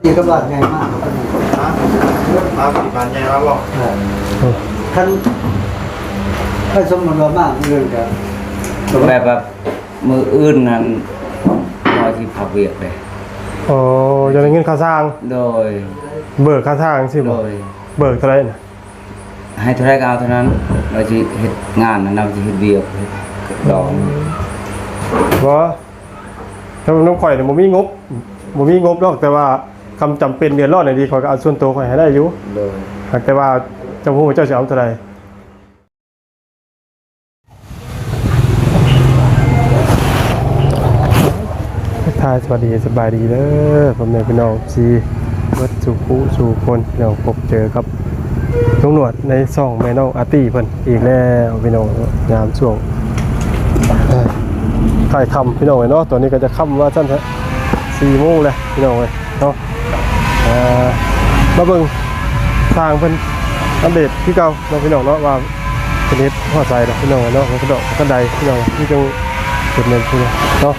นี่ก็บาดใหญ่มากมาสี่พันใหญ่มาบอกท่านให้สมบูรณ์มากเรื่องกันแบบมืออื่นนั่นพอที่พักเวียกเลยโอ้จะได้เงินค่าสร้างโดยเบิกค่าสร้างสิบ่เบิกเท่าไหร่น่ะให้เท่าไรก็เอาเท่านั้นเราจะเฮ็ดงานนั้นเราจะเฮ็ดเวียกดอกบ่ถ้าน้องข่อยเนี่ยบ่มีงบหรอกแต่ว่าคำจำเป็นเดือนร้อนนี่ดีข่อยก็เอาส่วนตัวข่อยให้ได้อยู่โดยแต่ว่าเจ้าฮู้เจ้าสิเอาเท่าไหร่ทายสวัสดีสบายดีเด้อผมเนี่ยพี่น้องซีวัดสุขุสู่คนพี่น้องพบเจอครับลุงหนวดในซ่องแม่น้องอาร์ตี้เพิ่นอีกแล้วพี่น้องยามช่วงถ่ายคำพี่น้องเนาะตอนนี้ก็จะค่ำว่าสั้นแท้4 โมงเลยพี่น้องเนาะมาเบิ่งทางเพิ่นอัปเดตที่เก่าเนาะพี่น้องเนาะว่าเป็นเฮ็ดพอใจแล้วพี่น้องเนาะกระโดดกระไดพี่น้องที่จังเป็นเงินพี่น้องเนาะ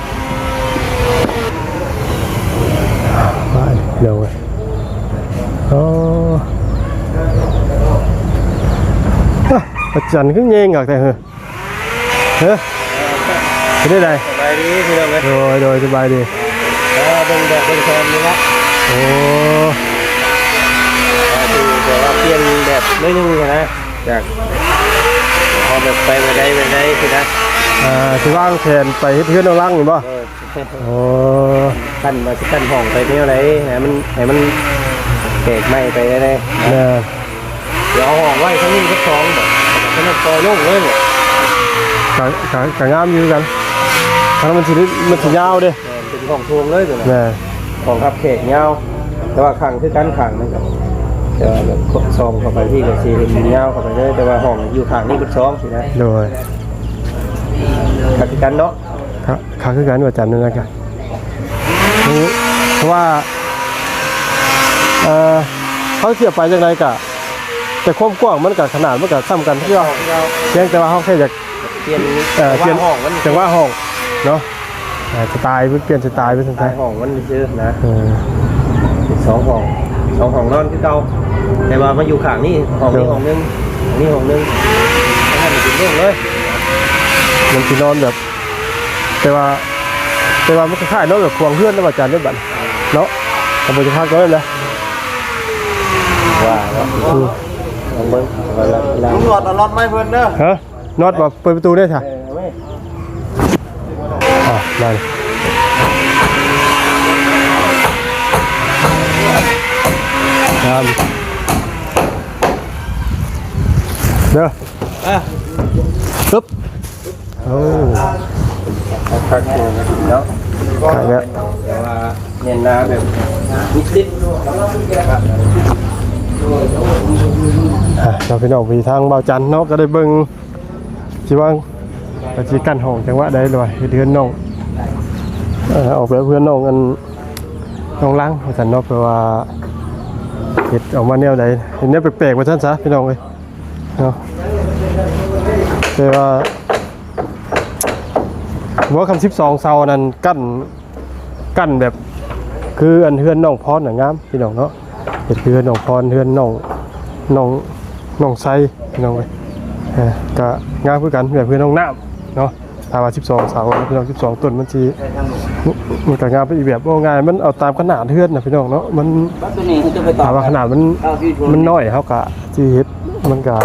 ไปเดี๋ยวอาจารย์ขึ้นเงี้ยงแต่เฮ้เป็นได้ไงสบายดีพี่น้องเลยโดยสบายดีเป็นแบบเป็นแฟนนี่ละโอ้คือแบบว่าเปลี่ยนแบบไม่นึงนะจากพอแบบไปได้คือนะที่ว่างแทนไปเพื่อนเอาล่างอยู่ป่ะโอ้ขั้นห้องไปเที่ยวไหนให้มันเกะไม่ไปได้เลยเดี๋ยวเอาห้องไว้ทั้งนี้ทั้งสองแบบทั้งนั้นปล่อยโล่งเลยเนี่ยกางามอยู่กันทั้งมันสียาวดิเป็นห้องทวงเลยตัวนี้ห้องครับเขตยาวแต่ว่าขังคือกันขังนั่นกับจะแบบซองเข้าไปที่กับซีเป็นยาวเข้าไปเลยแต่ว่าห้องอยู่ขังนี่เป็นซองสินะโดยขังคือกันเนาะขังคือกันว่าจันนั่นแหละกันเพราะว่าเขาเทียบไปจากไหนกะแต่ความกว้างมันกับขนาดมันกับซ้ำกันที่ว่าเพียงแต่ว่าเขาแค่จะเปลี่ยนห้องแต่ว่าห้องเนาะสไตล์เปลี่ยนสไตล์ไปสักทีห้องมันชื่อนะ2 ห้องนอนที่เก่าแต่ว่ามาอยู่ข้างนี่ห้องนี้ห้องนึงนี่ห้องนึงให้มันเป็นโล่งเลยมันที่นอนแบบแต่ว่ามันคล้ายๆนอนแบบควงเพื่อนแล้วอาจารย์ได้บัดเนาะทำบริการก็ได้เลยว่าแล้วเบิ้งหลอดไม่เพิ่นเด้อฮะน็อตแบบเปิดประตูได้ค่ะได้ครับเด้อปึ๊บโอ้คักตัวเนาะขายแล้วแต่ว่าเน้นหน้าแบบนิดเราไปนอกไปทางเบาจันเนาะก็ได้เบิ่งสิว่าไปที่กั้นห้องจังหวะได้เลยเดือนน้องออกแบบเพื่อนน้องกันน้องล้างสันนอกแปลว่าเห็ดออกมาแนวใดเห็นแนวแปลกๆมาท่านซะพี่น้องเลยเนาะแต่ว่าคำ12เสานั้นกั้นแบบคืออันเฮือนน้องพรน่ะงามพี่น้องเนาะเห็ดคือน้องพรเฮือนน้องไซพี่น้องเลยก็งามเพื่อกันแบบเพื่อนน้องน้ำเนาะถามว่า12เสาพี่น้อง12ต้นมันก็งามไปอีกแบบว่าง่ายมันเอาตามขนาดเฮือนนะพี่น้องเนาะมันถามว่าขนาดมันน้อยเขากะที่เฮ็ดมันกะ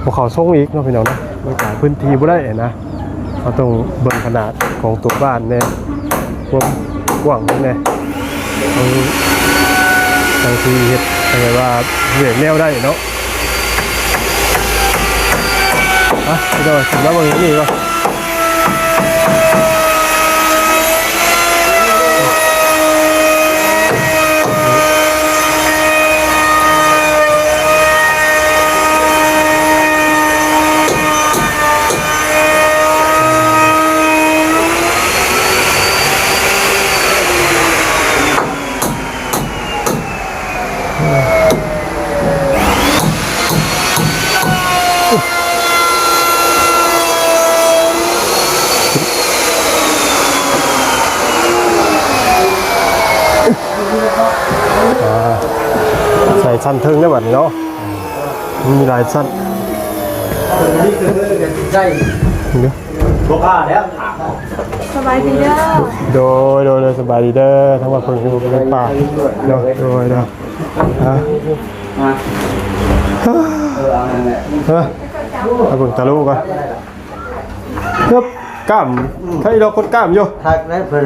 ภูเขาส่งอีกเนาะพี่น้องเนาะมันกะพื้นที่บ่ได้นะเขาต้องเบิ่งขนาดของตัวบ้านเนี่ยกว้างเนี่ยบางทีเฮ็ดอะไรว่าเวียนแนวได้เนาะเดี๋ยวถึงแล้วบางทีนี่ก็ ใส่ชั้นเทิงได้บัดนี้เนาะมีหลายชั้น นี่คือใจ เดี๋ยว บ่กล้าแล้ว สบายดีเด้อ โดยสบายดีเด้อทั้งว่าเพิ่นคือเป็นป่าโดยเด้อฮะ มาเอานั่นแหละ ฮะเอาเบิ่งตาลูกก่อนครับกล้ามใครเราคนกล้ามอยู่ ทักได้เพิ่น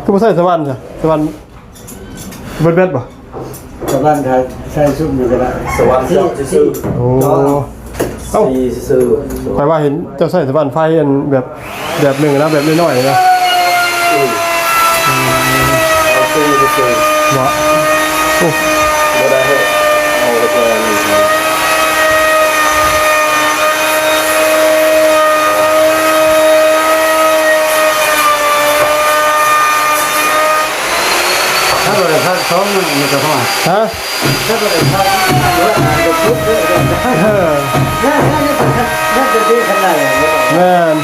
คือบ่ใส่สวรรค์จ้ะสวรรค์เบ็ดบ่ ชาวบ้านไทยใส่ซุ่มอยู่ก็ได้ สวรรค์ซื่อ โอ้เอ้า ๆซื่อ ไปว่าเห็นเจ้าใส่สวรรค์ไฟอันแบบหนึงนะแบบน้อยๆนะ ซื่อ บ่โอ้ บ่ได้ให้เอาไปแทน ถ้าบ่ได้พักซ้อมมันก็ฮอด ฮะ ถ้าบ่ได้พักก็พุทธเด้อน่าจะดีขนาดไหน แม่น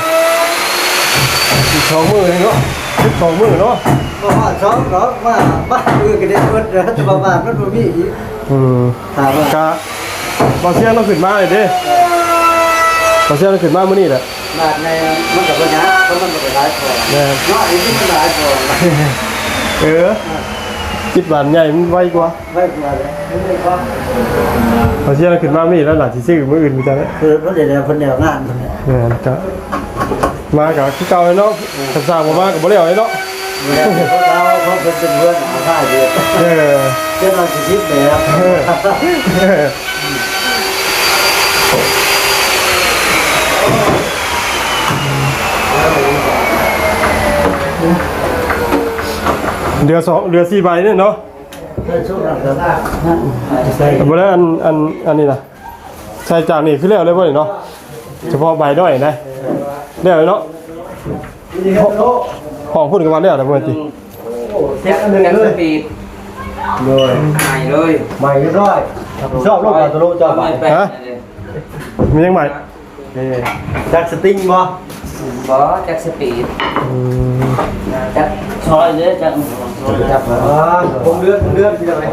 อีก2มื้อนี่เนาะ12มื้อเนาะ บ่ฮอดซ้อมหรอกว่าบ้านมือก็ได้เบิดแล้วแต่ว่าบ้านมันบ่มีอีกถามว่าก ะบ่เสียงเราขึ้นมาเลยเด้บ่เสียงเราขึ้นมามื้อนี้แหละ บ้านในมันก็บ่ยากเพราะมันบ่ได้หลายพอ แม่น เนาะอีกนี่มันหลายพอ คิดบ้านใหญ่มันไวกว่า ไว้กว่าเลยไม่ก็ บ่เสียงเราขึ้นมามื้อนี้แล้วล่ะสิซื้อมื้ออื่นมีจังได๋ คือเพิ่นได้แล้วเพิ่นแนวงานเพิ่นเนี่ย แม่นกะมาก็คือเก่าเลยเนาะถ้าสร้างบ่มาก็บ่ได้เอาเลยเนาะ แล้วพวกเราเขาเป็นเพื่อนเอาผ้าเยอะ เออ เจ้าเราสิคิดแล้ว เรือ4ใบเนี่ยเนาะ ช่วงนั้นก็ใส่ บ่ได้อันนี้นะใส่จากนี่คือแล้วเลยบ่นี่เนาะเฉพาะใบน้อยนะแล้วเนาะห้องพุ่นก็ว่าแล้วแต่บ่ติ เซ็ตอันหนึ่ง แจ็ค เล ส ย ปีด เลย ใหม่เลย ใหม่เรียบร้อยชอบลูกกาตะลุชอบใหม่ แปลก มียังใหม่ จักสติ้งบ่ บอแจ็คสปีดแจ็คซอยเลยแจ็ค จับคงเดือนที่ไหน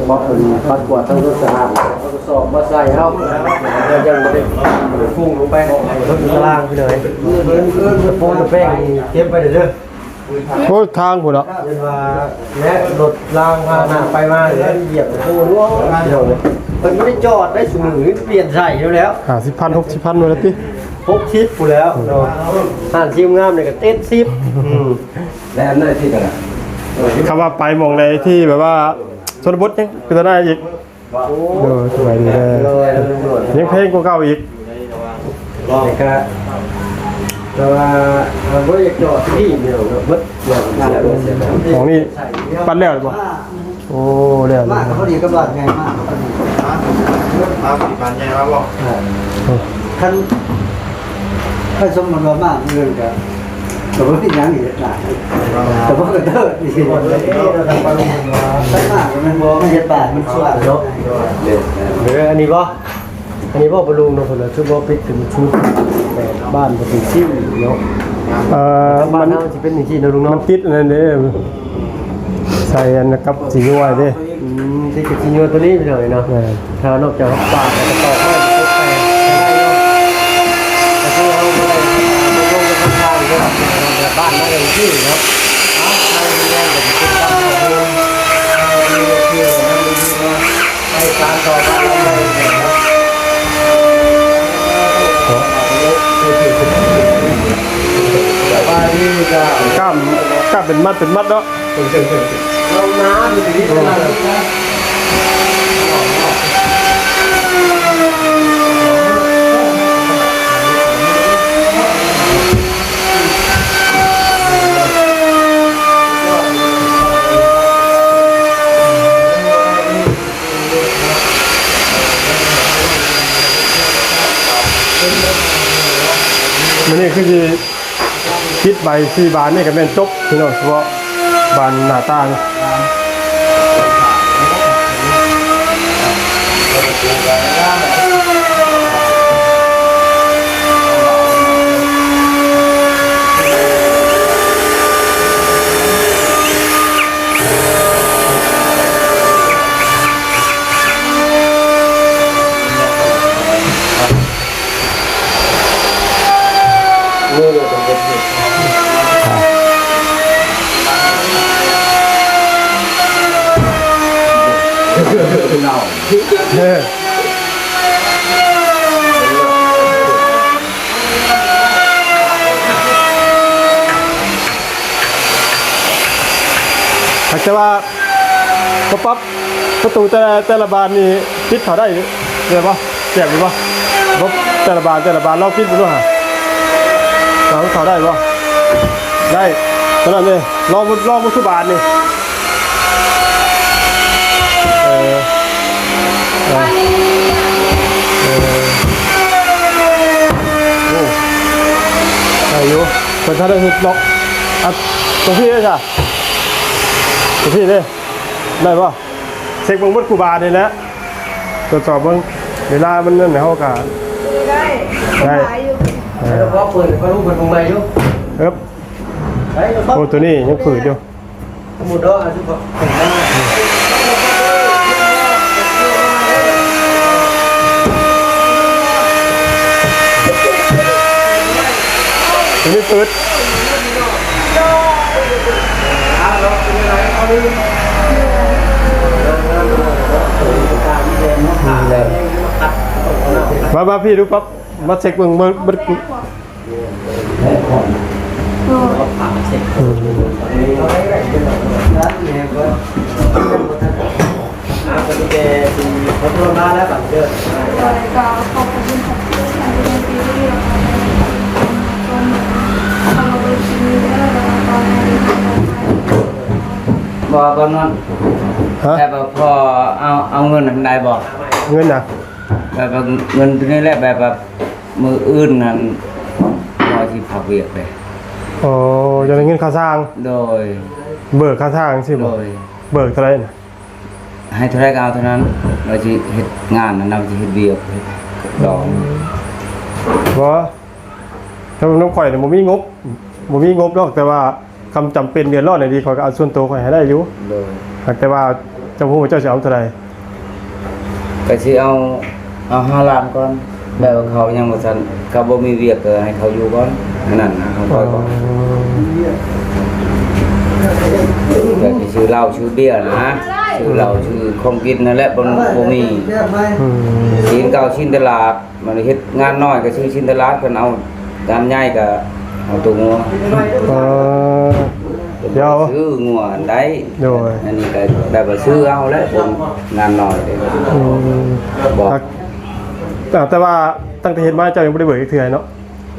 บอเป็นปัดกวาดทั้งรถสะอาดสอบมาใส่เอายังไม่ได้พุ่งลงไปรถตารางไปเลยโฟนแป้งเก็บไปเด้อ โอ้ทางพุ่นเนาะ เรียนว่าและรถรางพาหน้าไปมาเลยเหยียบโอ้โหเดี๋ยวเลยมันไม่ได้จอดได้สูงหรือเปลี่ยนใส่แล้ว 50,000 60,000ว่าแล้วติ พกชิปกูแล้วห่านชิมงามเลยก็เต้นซิป และอันนั้นที่กันอ่ะ คำว่าไปหมองใดที่แบบว่าชนบทยังเป็นได้อีกสบายดีเลย เลยตำรวจ ยังเพลงกว่าเก่าอีก นี่ก็แต่ว่าเราอยากจอดที่เดียวเบิดอย่าง ของนี่ปั้นแล้วหรือเปล่าโอ้แล้ว มากเขาดีกับบ้านไงมาก มาปีบ้านใหญ่มาบ่ ท่านสมมติว่ามากเงินกันแต่ว่าที่ยังอีกหลายแต่ว่าก็เดินอีกทีท่านมากมันบอกมันจะบาดมันสว่างเนาะอันนี้บ่บอลลูนเนาะคนละชุดบ่ปิดถึงชุดบ้านเป็นซิ่วเนาะ บ้านเราจะเป็นอย่างที่เราลุง มั เนาะ นติดอันนั้นเด้ใส่อันกับสีย้อยเด้ ที่จะกินโยตัวนี้ไปเลยเนาะถ้านอกจากปากแล้วก็ต่อให้พวกแปลงแต่ที่เราไม่ได้ลงกันทางก็บ้านนั่นเองที่เนาะใช่ไม่ได้แต่เป็นบ้านของเราเที่ยวนั่นดีว่าให้การต่อบ้านเราได้เนาะบ้านนี้ก็ กล้ามเป็นมัดเนาะ เราน้าดูดีขนาดนี้นะมันนี่คือสิคิดใบ4บาทนี่ก็แม่นจบพี่น้องเฉพาะบานหน้าตานี่ แต่ว่าปั๊บประตูแต่ละบานนี่ปิดเขาได้เลยป่ะแจกหรือป่ะแต่ละบานเราปิดไปด้วยฮะเราเขาได้ป่ะได้ตอนนั้นเลยลองมุสุบานนี่โอ้ได้อยู่คนท่าได้หุดล็อกอ่ะตรงพี่เลยจ้ะตรงพี่เลยได้ป่ะเช็คบังวัดกูบาเลยนะตรวจสอบบังเวลามันนั่นในห้องการ ได้อยู่ แล้วก็เปิดก็รู้เปิดตรงไหนอยู่ โอ้ตัวนี้ยังฝืดอยู่ หมดแล้วอ่ะทุกคนตัวนี้ฝืด มาพี่ดูปั๊บมาเช็คเบิ่งเบิ่งเขาโทรมาแล้วแบบเดิน ก็ขอบคุณค่ะที่ทำเป็นปีที่เราบอกก่อนนั้น ฮะ แต่แบบพอเอาเงินทำได้บอก เงินนะ แบบเงินตัวนี้แหละแบบมืออื่นนั่นพอที่ผักเวียกเลย โอ้จะได้เงินค่าสร้าง โดย เบิกค่าสร้างสิ โด บ่ ย เบิกเท่าไหร่น่ะ ให้เท่าไรก็เอาเท่านั้นเราจะเฮ็ดงานนั้นเราจะเฮ็ดเวียกเฮ็ดดอก บ่ถ้าน้องข่อยเนี่ยบ่มีงบหรอกแต่ว่าคำจำเป็นเดือนร้อนเนี่ยดีข่อยก็เอาส่วนตัวข่อยให้ได้อยู่ โดย แต่ว่าเจ้าฮู้ว่าเจ้าสิเอาเท่าไหร่ ก็สิเอา5 ล้านก่อนแบบว่าเขายังบ่ทันเขาบ่มีเวียกก็ให้เขาอยู่ก่อนนั่นนะเขาปล่อยก่อนแบบสิชื่อเหล้าชื่อเบียร์นะชื่อเหล้าชื่อของกินนั่นแหละบ่มี อืม ชิ้นเก่าชิ้นตลาดมันเฮ็ดงานน้อยก็ชื่อชิ้นตลาดเพิ่นเอางานใหญ่ก็เอาตัวงัว เดี๋ยว ซื้องัวได้ โดย อันนี้ก็แบบว่าซื้อเอาแล้วผมงานน้อยเลย อืม บอก แต่ว่าตั้งแต่เฮ็ดมาเจ้ายังบ่ได้เบิกอีกเทื่อเนาะ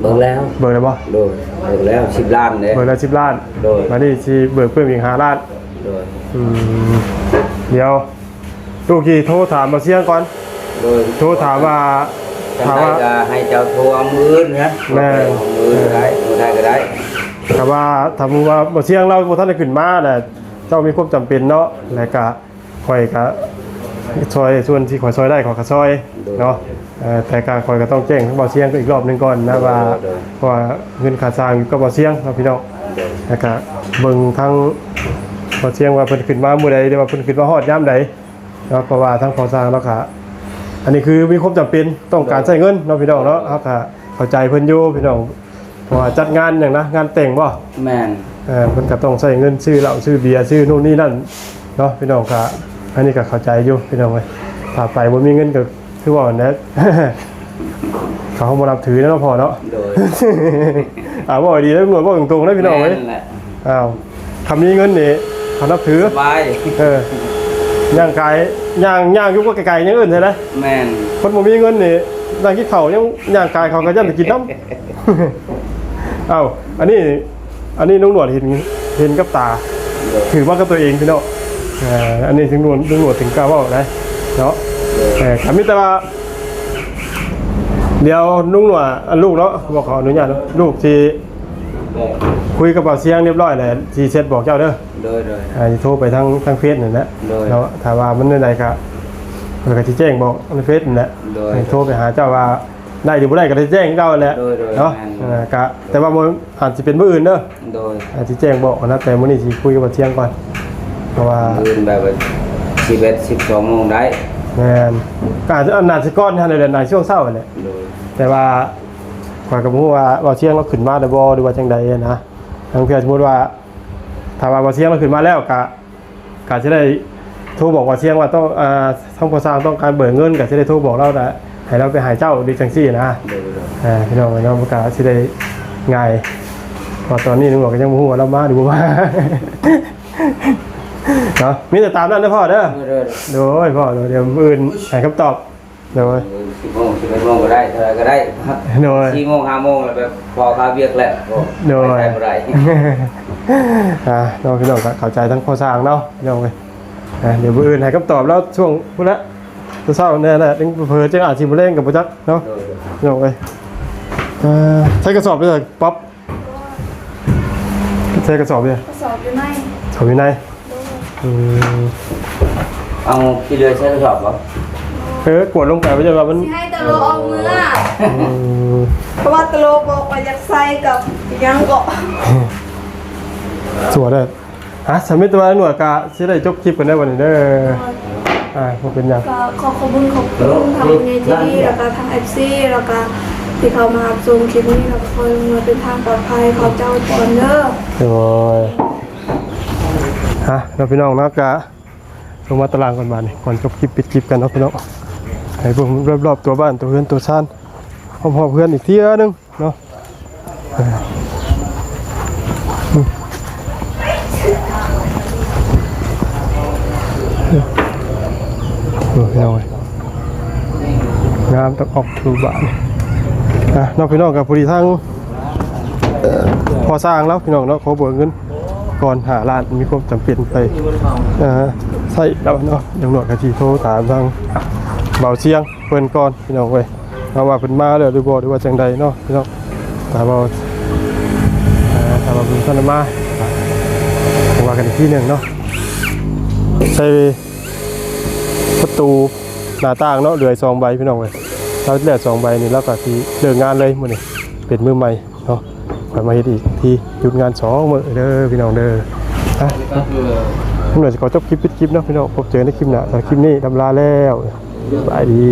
เบิกแล้ว เบิกแล้วบ่ โดยเบิกแล้ว10 ล้านเด้ เบิกแล้ว10 ล้าน โดย มานี่สิเบิกเพิ่มอีก5 ล้าน โดย เดี๋ยวลูกกี่โทรถามมาเสียงก่อน โดย โทรถามว่า ถามว่าให้เจ้าโทรเอามืออื่นนะ แม่ เอามือได้มือได้ก็ได้ ถามว่าบ่เสียงเราบ่ทันได้ขึ้นมาน่ะเจ้ามีความจำเป็นเนาะแล้วก็ข่อยก็ช่วยส่วนที่ข่อยช่วยได้ข่อยก็ช่วยเนาะแต่การข่อยก็ต้องแจ้งทั้งบ่เสียงก็อีกรอบหนึงก่อนนะว่าเพราะว่าเงินค่าสร้างอยู่กับบ่เสียงเนาะพี่น้องแล้วก็เบิ่งทั้งบ่เสียงว่าเพิ่นขึ้นมามื้อใดหรือว่าเพิ่นขึ้นมาฮอดยามใดเนาะเพราะว่าทั้งขอสร้างแล้วก็อันนี้คือมีความจำเป็นต้องการใช้เงินเนาะพี่น้องเนาะครับก็เข้าใจเพิ่นอยู่พี่น้องเพราะว่าจัดงานอย่างนะงานแต่งบ่ แม่น เพิ่นก็ต้องใช้เงินซื้อเหล้าซื้อเบียร์ซื้อนู่นนี่นั่นเนาะพี่น้องก็อันนี้ก็เข้าใจอยู่พี่น้องเอ้ยถ้าไปบ่มีเงินก็คือว่าแน่ เขาบ่รับถือนะเนาะพ่อเนาะ โดย บ่ดีแล้วตำรวจบ่ตรงๆนะพี่น้องเอ้ย แหละ อ้าวถ้ามีเงินนี่เขานับถือ สบาย ย่างกายย่างอยู่ก็ไกลๆยังอื่นใช่ไหม แม่น คนบ่มีเงินนี่นั่งกินข้าวยังย่างกายเขาก็ย่ำไปกินน้ำ อ้าวอันนี้ลุงหนวดเห็นกับตา ถือว่ากับตัวเองพี่น้องอันนี้ถึงลุงหนวดถึงกล้าว่าได้เนาะถามมิแต่ว่าเดี๋ยวลุงหนวดลูกเนาะบอกขออนุญาตเนาะลูกที่คุยกับเป่าเสียงเรียบร้อยแล้วที่เซ็ตบอกเจ้าเด้อ โดย จะโทรไปทางเฟซนั่นแหละ โดย แล้วถ้าว่ามันได้ครับเพิ่นก็สิแจ้งบอกในเฟซนั่นแหละ โดย ให้โทรไปหาเจ้าว่าได้หรือบ่ได้ก็ได้แจ้งเจ้าแหละ โดย เนาะ แม่น ก็แต่ว่าบ่อาจสิเป็นมื้ออื่นเด้อ โดย อาจสิแจ้งบอกนะแต่มื้อนี้สิคุยกับเที่ยงก่อนเพราะว่า อื่นแบบว่า11 12 โมงได้ แม่นก็อาจจะอันน่าสิก่อนทันได้ในช่วงเช้านั่นแหละ โดย แต่ว่าข้อยก็บ่ฮู้ว่าเที่ยงเราขึ้นมาได้บ่หรือว่าจังใดนะทางเพื่อสมมุติว่าถ้าว่าเที่ยงเราขึ้นมาแล้วก็สิได้ โทรบอกว่าเชียงว่าต้องท่องภาษาต้องการเบิกเงินก็สิได้โทรบอกเรานะให้เราไปหาเจ้าดิจังซี่นะพี่น้องน้องประกาศสิได้ง่ายพอตอนนี้นึกว่าก็ยังบ่ฮู้ว่าเรามาหรือบ่มาเนาะมีแต่ตามนั้นนะพ่อเด้อโดยพ่อเดี๋ยวมื้ออื่นให้คำตอบโดย 10 โมง 11 โมงก็ได้เท่าไหร่ก็ได้ โดย 4 โมง 5 โมงแล้วแบบพอคาเวียกแล้วก็ โดย ไปบ่ได้ น้องพี่น้องก็เข้าใจทั้งพ่อสร้างเนาะพี่น้องเอ้ยเดี๋ยวมื้ออื่นให้คำตอบแล้วช่วงพุ่นละตัวเช้าเนี่ยแหละถึงเผลอจังอาจสิบ่เล่นกับบ่จักเนาะพี่น้องเอ้ยใช้กระสอบไปเลยป๊อปใช้กระสอบเนี่ย สอบอยู่ไหน สอบอยู่ไหน เอาขี้เรือใช้กระสอบบ่ กวดลงไปไม่ใช่ว่ามัน สิให้ตะโลเอาเมื่อเพราะว่าตะโลบอกว่าอยากใส่กับยังเกาะ สวยเลยสามิตรว่าหน่วยกะสิได้จบคลิปกันได้วันนี้เด้อพวกเป็นยัง ก็ขอขอบคุณทางเนจีดีแล้วก็ทาง FC แล้วก็ที่เขามาชมคลิปนี้แล้วก็คอยมาเป็นทางปลอดภัยขอบเจ้าก่อนเด้อ โอ้ยเราพี่น้องเนาะกะลงมาตารางก่อนบ้านก่อนจบคลิปปิดคลิปกันเนาะพี่น้องให้พวกรอบๆตัวบ้านตัวเพื่อนตัวชานพร้อมๆเพื่อนอีกทีนึงเนาะพี่น้องงามตะออกดูบ้านน้องพี่น้องกับพอดีทั้งพอสร้างแล้วพี่น้องเนาะขอเบิกเงินก่อนหาร้านมีความจำเป็นไปใส่แล้วเนาะยังหนวดกะทีโทรถามทางเบาเชียงเพิ่นก่อนพี่น้องเว้ยเอาว่าเพิ่นมาแล้วหรือบ่หรือว่าจังใดเนาะพี่น้องถามว่าเพิ่นท่านมาว่ากันอีกทีหนึงเนาะใช้ประตูหน้าต่างเนาะเหลือ2ใบพี่น้องเว้ยเราเหลือ2ใบนี่แล้วก็สิเลิกงานเลยมื้อนี้เป็นมื้อใหม่เนาะค่อยมาเฮ็ดอีกทีหยุดงาน2มื้อเด้อพี่น้องเด้อผมหน่อยจะขอจบคลิปปิดคลิปเนาะพี่น้องพบเจอในคลิปหน้าสำหรับคลิปนี้ลำลาแล้วบายดี